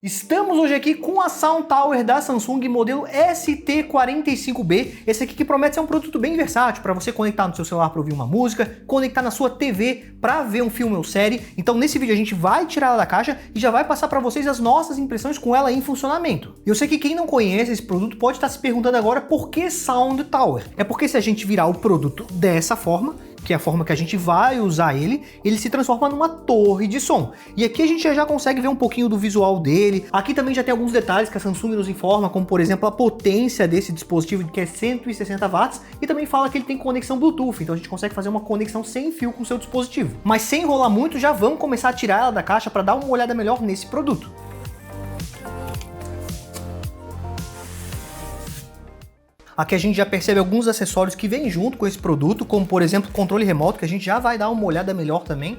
Estamos hoje aqui com a Sound Tower da Samsung modelo ST45B, esse aqui que promete ser um produto bem versátil para você conectar no seu celular para ouvir uma música, conectar na sua TV para ver um filme ou série. Então nesse vídeo a gente vai tirar ela da caixa e já vai passar para vocês as nossas impressões com ela em funcionamento. Eu sei que quem não conhece esse produto pode estar se perguntando agora por que Sound Tower. É porque se a gente virar o produto dessa forma, que é a forma que a gente vai usar ele se transforma numa torre de som. E aqui a gente já consegue ver um pouquinho do visual dele. Aqui também já tem alguns detalhes que a Samsung nos informa, como por exemplo a potência desse dispositivo, que é 160 watts, e também fala que ele tem conexão Bluetooth, então a gente consegue fazer uma conexão sem fio com o seu dispositivo. Mas sem enrolar muito, já vamos começar a tirar ela da caixa para dar uma olhada melhor nesse produto. Aqui a gente já percebe alguns acessórios que vêm junto com esse produto, como por exemplo o controle remoto, que a gente já vai dar uma olhada melhor também.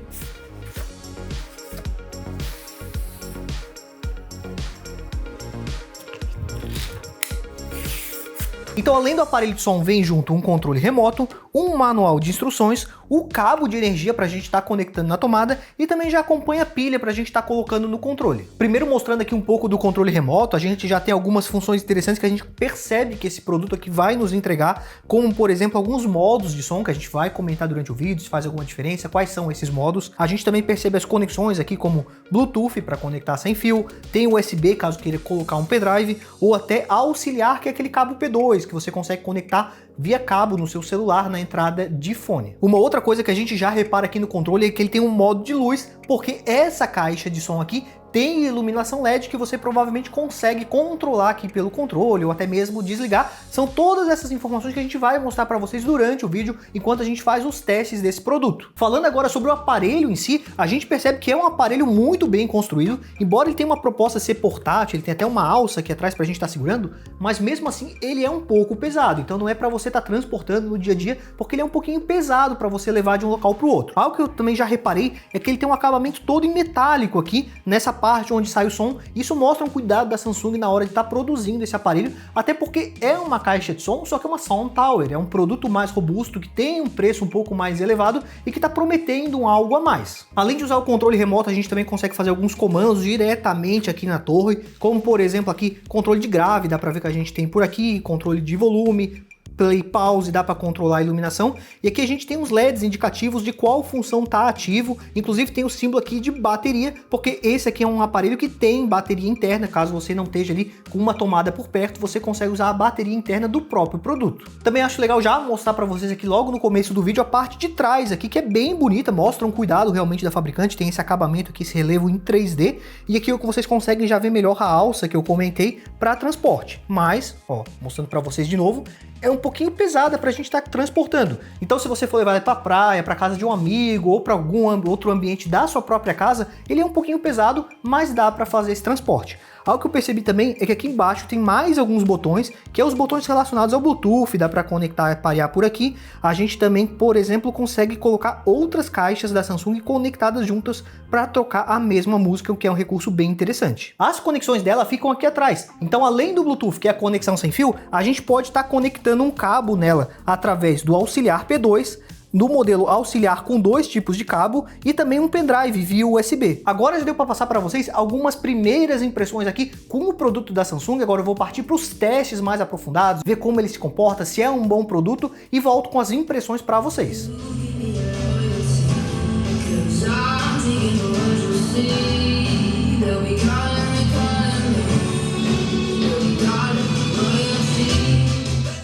Então, além do aparelho de som, vem junto um controle remoto, um manual de instruções, o cabo de energia para a gente estar conectando na tomada e também já acompanha a pilha para a gente estar colocando no controle. Primeiro, mostrando aqui um pouco do controle remoto, a gente já tem algumas funções interessantes que a gente percebe que esse produto aqui vai nos entregar, como por exemplo alguns modos de som que a gente vai comentar durante o vídeo, se faz alguma diferença, quais são esses modos. A gente também percebe as conexões aqui como Bluetooth para conectar sem fio, tem USB caso queira colocar um pendrive, ou até auxiliar, que é aquele cabo P2 que você consegue conectar via cabo no seu celular na entrada de fone. Uma outra coisa que a gente já repara aqui no controle é que ele tem um modo de luz, porque essa caixa de som aqui tem iluminação LED que você provavelmente consegue controlar aqui pelo controle ou até mesmo desligar. São todas essas informações que a gente vai mostrar para vocês durante o vídeo enquanto a gente faz os testes desse produto. Falando agora sobre o aparelho em si, a gente percebe que é um aparelho muito bem construído, embora ele tenha uma proposta de ser portátil, ele tem até uma alça aqui atrás para a gente estar segurando, mas mesmo assim ele é um pouco pesado, então não é para você estar transportando no dia a dia, porque ele é um pouquinho pesado para você levar de um local para o outro. Algo que eu também já reparei é que ele tem um acabamento todo em metálico aqui, nessa parte onde sai o som. Isso mostra um cuidado da Samsung na hora de estar produzindo esse aparelho, até porque é uma caixa de som, só que é uma Sound Tower, é um produto mais robusto, que tem um preço um pouco mais elevado e que está prometendo algo a mais. Além de usar o controle remoto, a gente também consegue fazer alguns comandos diretamente aqui na torre, como por exemplo aqui, controle de grave, dá para ver que a gente tem por aqui, controle de volume, play, pause, dá para controlar a iluminação, e aqui a gente tem uns LEDs indicativos de qual função está ativo, inclusive tem o símbolo aqui de bateria, porque esse aqui é um aparelho que tem bateria interna, caso você não esteja ali com uma tomada por perto, você consegue usar a bateria interna do próprio produto. Também acho legal já mostrar para vocês aqui logo no começo do vídeo a parte de trás aqui, que é bem bonita, mostra um cuidado realmente da fabricante, tem esse acabamento aqui, esse relevo em 3D, e aqui vocês conseguem já ver melhor a alça que eu comentei para transporte, mas, ó, mostrando para vocês de novo, é um pouquinho pesada para a gente estar transportando. Então se você for levar ele para a praia, para casa de um amigo ou para algum outro ambiente da sua própria casa, ele é um pouquinho pesado, mas dá para fazer esse transporte. Algo que eu percebi também é que aqui embaixo tem mais alguns botões, que é os botões relacionados ao Bluetooth, dá para conectar e parear por aqui. A gente também, por exemplo, consegue colocar outras caixas da Samsung conectadas juntas para trocar a mesma música, o que é um recurso bem interessante. As conexões dela ficam aqui atrás, então além do Bluetooth, que é a conexão sem fio, a gente pode estar conectando um cabo nela através do auxiliar P2, do modelo auxiliar com dois tipos de cabo e também um pendrive via USB. Agora já deu para passar para vocês algumas primeiras impressões aqui com o produto da Samsung. Agora eu vou partir para os testes mais aprofundados, ver como ele se comporta, se é um bom produto, e volto com as impressões para vocês.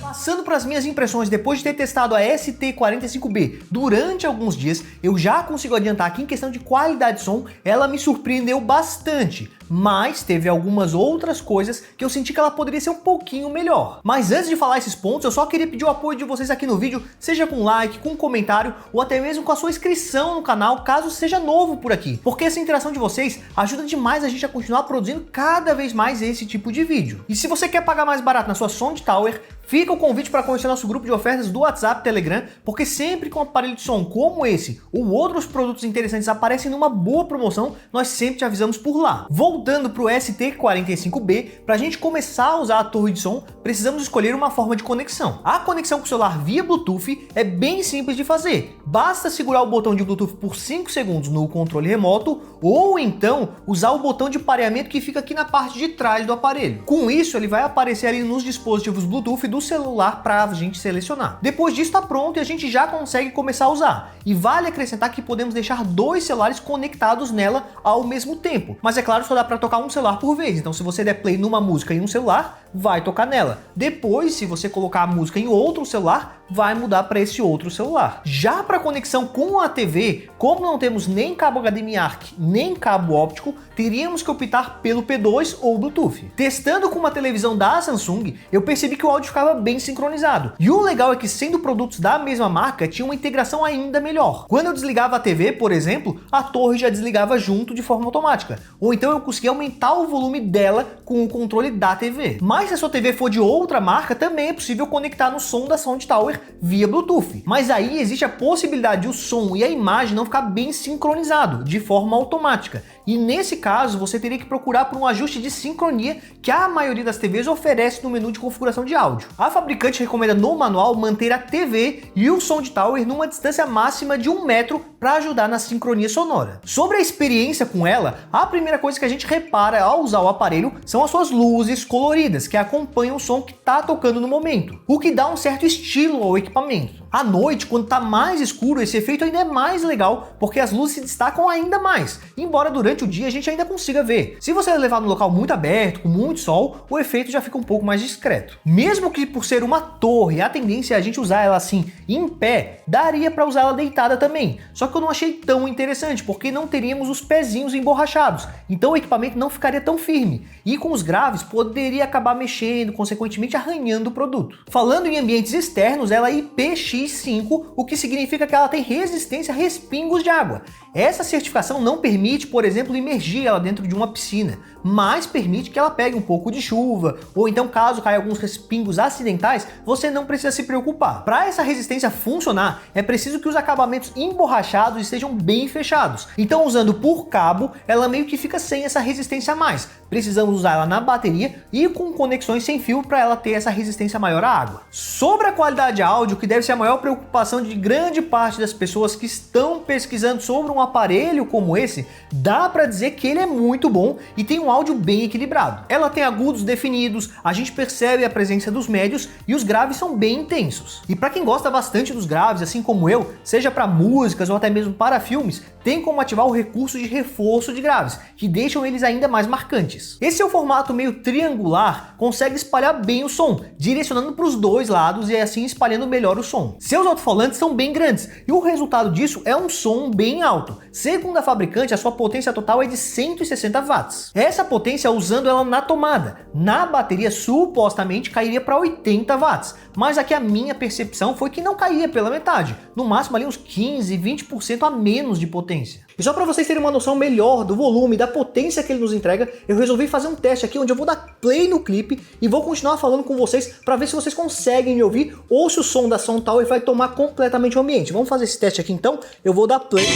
Passando para as minhas impressões, depois de ter testado a ST45B durante alguns dias, eu já consigo adiantar que em questão de qualidade de som, ela me surpreendeu bastante. Mas teve algumas outras coisas que eu senti que ela poderia ser um pouquinho melhor. Mas antes de falar esses pontos, eu só queria pedir o apoio de vocês aqui no vídeo, seja com like, com comentário ou até mesmo com a sua inscrição no canal, caso seja novo por aqui. Porque essa interação de vocês ajuda demais a gente a continuar produzindo cada vez mais esse tipo de vídeo. E se você quer pagar mais barato na sua Sound Tower, Fica o convite para conhecer nosso grupo de ofertas do WhatsApp e Telegram, porque sempre que um aparelho de som como esse ou outros produtos interessantes aparecem numa boa promoção, nós sempre te avisamos por lá. Voltando para o ST45B, para a gente começar a usar a torre de som, precisamos escolher uma forma de conexão. A conexão com o celular via Bluetooth é bem simples de fazer. Basta segurar o botão de Bluetooth por 5 segundos no controle remoto ou então usar o botão de pareamento que fica aqui na parte de trás do aparelho. Com isso, ele vai aparecer ali nos dispositivos Bluetooth do celular para a gente selecionar. Depois disso está pronto e a gente já consegue começar a usar. E vale acrescentar que podemos deixar 2 celulares conectados nela ao mesmo tempo. Mas é claro, só dá para tocar um celular por vez. Então se você der play numa música em um celular, vai tocar nela. Depois, se você colocar a música em outro celular, vai mudar para esse outro celular. Já para conexão com a TV, como não temos nem cabo HDMI ARC, nem cabo óptico, teríamos que optar pelo P2 ou Bluetooth. Testando com uma televisão da Samsung, eu percebi que o áudio ficava bem sincronizado. E o legal é que, sendo produtos da mesma marca, tinha uma integração ainda melhor. Quando eu desligava a TV, por exemplo, a torre já desligava junto de forma automática. Ou então eu conseguia aumentar o volume dela com o controle da TV. Mas se a sua TV for de outra marca, também é possível conectar no som da Sound Tower via Bluetooth. Mas aí existe a possibilidade de o som e a imagem não ficar bem sincronizado, de forma automática. E nesse caso, você teria que procurar por um ajuste de sincronia que a maioria das TVs oferece no menu de configuração de áudio. A fabricante recomenda no manual manter a TV e o Sound Tower numa distância máxima de 1 metro para ajudar na sincronia sonora. Sobre a experiência com ela, a primeira coisa que a gente repara ao usar o aparelho são as suas luzes coloridas, que acompanham o som que está tocando no momento, o que dá um certo estilo ao equipamento. À noite, quando está mais escuro, esse efeito ainda é mais legal, porque as luzes se destacam ainda mais, embora durante o dia a gente ainda consiga ver. Se você levar num local muito aberto, com muito sol, o efeito já fica um pouco mais discreto. Mesmo que por ser uma torre, a tendência é a gente usar ela assim, em pé, daria para usar ela deitada também. Só que eu não achei tão interessante, porque não teríamos os pezinhos emborrachados, então o equipamento não ficaria tão firme. E com os graves, poderia acabar mexendo, consequentemente arranhando o produto. Falando em ambientes externos, ela é IPX5, o que significa que ela tem resistência a respingos de água. Essa certificação não permite, por exemplo, imergir ela dentro de uma piscina, mas permite que ela pegue um pouco de chuva, ou então caso caia alguns respingos acidentais, você não precisa se preocupar. Para essa resistência funcionar, é preciso que os acabamentos emborrachados estejam bem fechados. Então, usando por cabo, ela meio que fica sem essa resistência a mais. Precisamos usar ela na bateria e com conexões sem fio para ela ter essa resistência maior à água. Sobre a qualidade de áudio, que deve ser a maior preocupação de grande parte das pessoas que estão pesquisando sobre um aparelho como esse, dá para dizer que ele é muito bom e tem um áudio bem equilibrado. Ela tem agudos definidos, a gente percebe a presença dos médios e os graves são bem intensos. E para quem gosta bastante dos graves, assim como eu, seja para músicas ou até mesmo para filmes, tem como ativar o recurso de reforço de graves, que deixam eles ainda mais marcantes. Esse seu formato meio triangular consegue espalhar bem o som, direcionando para os dois lados e assim espalhando melhor o som. Seus alto-falantes são bem grandes e o resultado disso é um som bem alto. Segundo a fabricante, a sua potência total é de 160 watts. Essa potência usando ela na tomada. Na bateria supostamente cairia para 80 watts, mas aqui a minha percepção foi que não caía pela metade, no máximo ali uns 15, 20% a menos de potência. E só para vocês terem uma noção melhor do volume, da potência que ele nos entrega, eu resolvi fazer um teste aqui onde eu vou dar play no clipe e vou continuar falando com vocês para ver se vocês conseguem me ouvir ou se o som da Sound Tower vai tomar completamente o ambiente. Vamos fazer esse teste aqui então, eu vou dar play.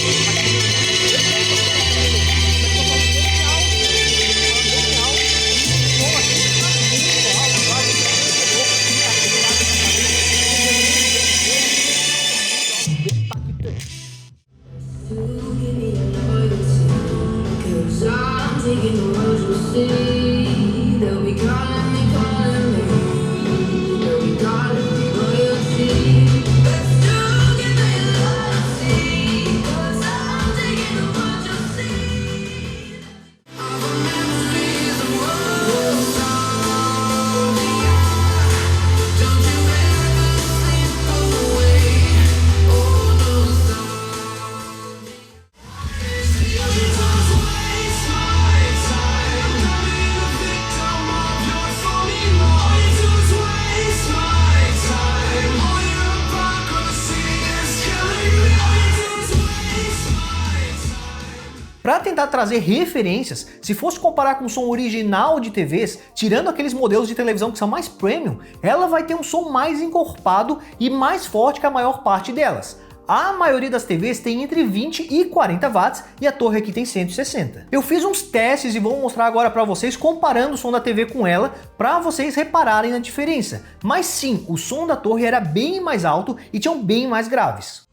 Para tentar trazer referências, se fosse comparar com o som original de TVs, tirando aqueles modelos de televisão que são mais premium, ela vai ter um som mais encorpado e mais forte que a maior parte delas. A maioria das TVs tem entre 20 e 40 watts e a torre aqui tem 160. Eu fiz uns testes e vou mostrar agora para vocês comparando o som da TV com ela, para vocês repararem na diferença. Mas sim, o som da torre era bem mais alto e tinham bem mais graves.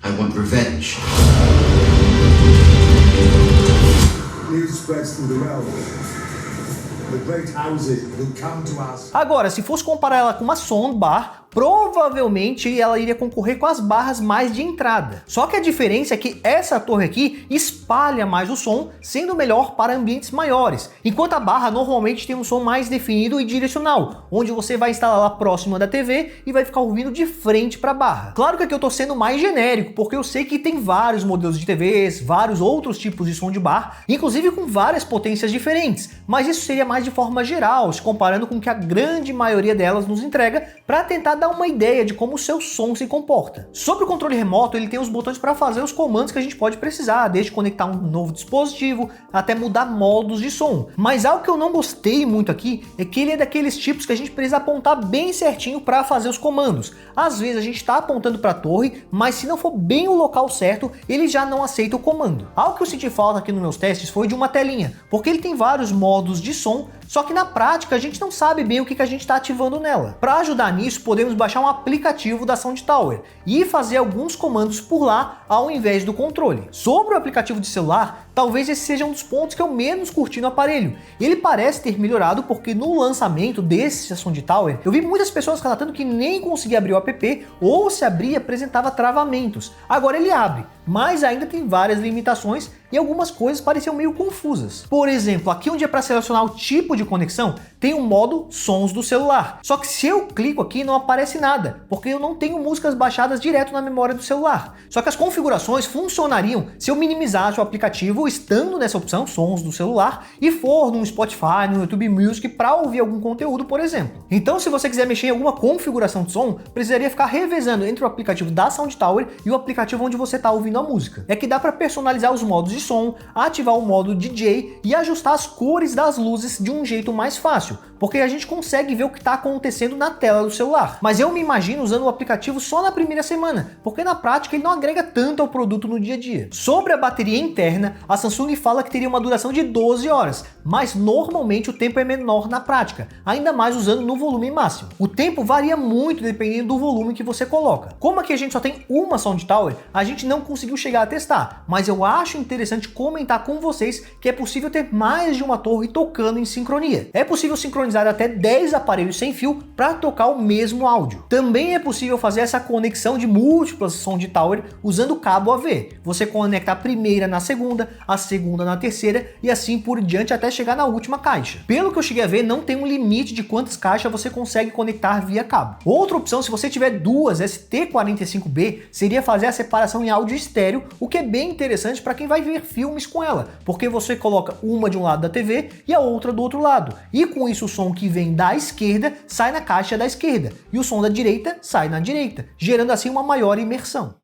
I want revenge. News spreads through the realm. The great houses will come to us. Agora, se fosse comparar ela com uma soundbar, provavelmente ela iria concorrer com as barras mais de entrada. Só que a diferença é que essa torre aqui espalha mais o som, sendo melhor para ambientes maiores, enquanto a barra normalmente tem um som mais definido e direcional, onde você vai instalar lá próximo da TV e vai ficar ouvindo de frente para a barra. Claro que aqui eu estou sendo mais genérico, porque eu sei que tem vários modelos de TVs, vários outros tipos de som de bar, inclusive com várias potências diferentes, mas isso seria mais de forma geral, se comparando com o que a grande maioria delas nos entrega, para tentar dar uma ideia de como o seu som se comporta. Sobre o controle remoto, ele tem os botões para fazer os comandos que a gente pode precisar, desde conectar um novo dispositivo até mudar modos de som. Mas algo que eu não gostei muito aqui é que ele é daqueles tipos que a gente precisa apontar bem certinho para fazer os comandos. Às vezes a gente está apontando para a torre, mas se não for bem o local certo, ele já não aceita o comando. Algo que eu senti falta aqui nos meus testes foi de uma telinha, porque ele tem vários modos de som, só que na prática a gente não sabe bem o que a gente está ativando nela. Para ajudar nisso, podemos baixar um aplicativo da Sound Tower e fazer alguns comandos por lá ao invés do controle. Sobre o aplicativo de celular, talvez esse seja um dos pontos que eu menos curti no aparelho. Ele parece ter melhorado porque no lançamento desse Sound Tower, eu vi muitas pessoas relatando que nem conseguia abrir o app ou se abria apresentava travamentos. Agora ele abre, mas ainda tem várias limitações e algumas coisas pareciam meio confusas. Por exemplo, aqui onde é para selecionar o tipo de conexão, tem um modo sons do celular. Só que se eu clico aqui não aparece nada, porque eu não tenho músicas baixadas direto na memória do celular. Só que as configurações funcionariam se eu minimizasse o aplicativo estando nessa opção sons do celular e for no Spotify, no YouTube Music para ouvir algum conteúdo, por exemplo. Então, se você quiser mexer em alguma configuração de som, precisaria ficar revezando entre o aplicativo da Sound Tower e o aplicativo onde você está ouvindo a música. É que dá para personalizar os modos de som, ativar o modo DJ e ajustar as cores das luzes de um jeito mais fácil, porque a gente consegue ver o que está acontecendo na tela do celular. Mas eu me imagino usando o aplicativo só na primeira semana, porque na prática ele não agrega tanto ao produto no dia a dia. Sobre a bateria interna, a Samsung fala que teria uma duração de 12 horas, mas normalmente o tempo é menor na prática, ainda mais usando no volume máximo. O tempo varia muito dependendo do volume que você coloca. Como aqui a gente só tem uma Sound Tower, a gente não conseguiu chegar a testar, mas eu acho interessante comentar com vocês que é possível ter mais de uma torre tocando em sincronia. É possível sincronizar até 10 aparelhos sem fio para tocar o mesmo áudio. Também é possível fazer essa conexão de múltiplas Sound Tower usando cabo AV. Você conecta a primeira na segunda, a segunda na terceira e assim por diante até chegar na última caixa. Pelo que eu cheguei a ver, não tem um limite de quantas caixas você consegue conectar via cabo. Outra opção, se você tiver duas ST45B, seria fazer a separação em áudio estéreo, o que é bem interessante para quem vai ver filmes com ela, porque você coloca uma de um lado da TV e a outra do outro lado, e com isso o som que vem da esquerda sai na caixa da esquerda, e o som da direita sai na direita, gerando assim uma maior imersão.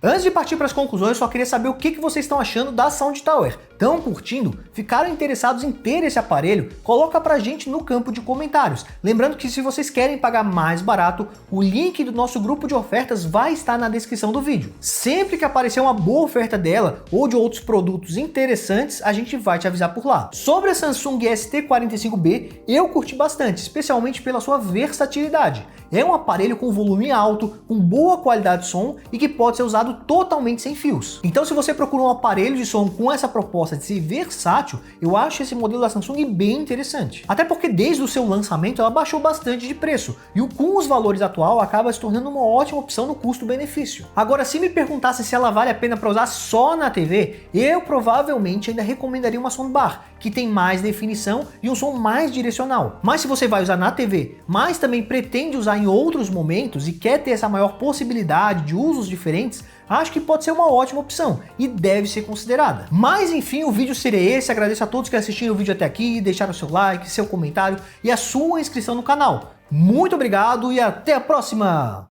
Antes de partir para as conclusões, eu só queria saber o que vocês estão achando da Sound Tower. Estão curtindo? Ficaram interessados em ter esse aparelho? Coloca pra gente no campo de comentários. Lembrando que se vocês querem pagar mais barato, o link do nosso grupo de ofertas vai estar na descrição do vídeo. Sempre que aparecer uma boa oferta dela ou de outros produtos interessantes, a gente vai te avisar por lá. Sobre a Samsung ST45B, eu curti bastante, especialmente pela sua versatilidade. É um aparelho com volume alto, com boa qualidade de som e que pode ser usado totalmente sem fios. Então se você procura um aparelho de som com essa proposta de ser versátil, eu acho esse modelo da Samsung bem interessante. Até porque desde o seu lançamento ela baixou bastante de preço e com os valores atual acaba se tornando uma ótima opção no custo-benefício. Agora, se me perguntasse se ela vale a pena para usar só na TV, eu provavelmente ainda recomendaria uma soundbar, que tem mais definição e um som mais direcional. Mas se você vai usar na TV, mas também pretende usar em outros momentos e quer ter essa maior possibilidade de usos diferentes, acho que pode ser uma ótima opção e deve ser considerada. Mas enfim, o vídeo seria esse. Agradeço a todos que assistiram o vídeo até aqui, deixaram seu like, seu comentário e a sua inscrição no canal. Muito obrigado e até a próxima!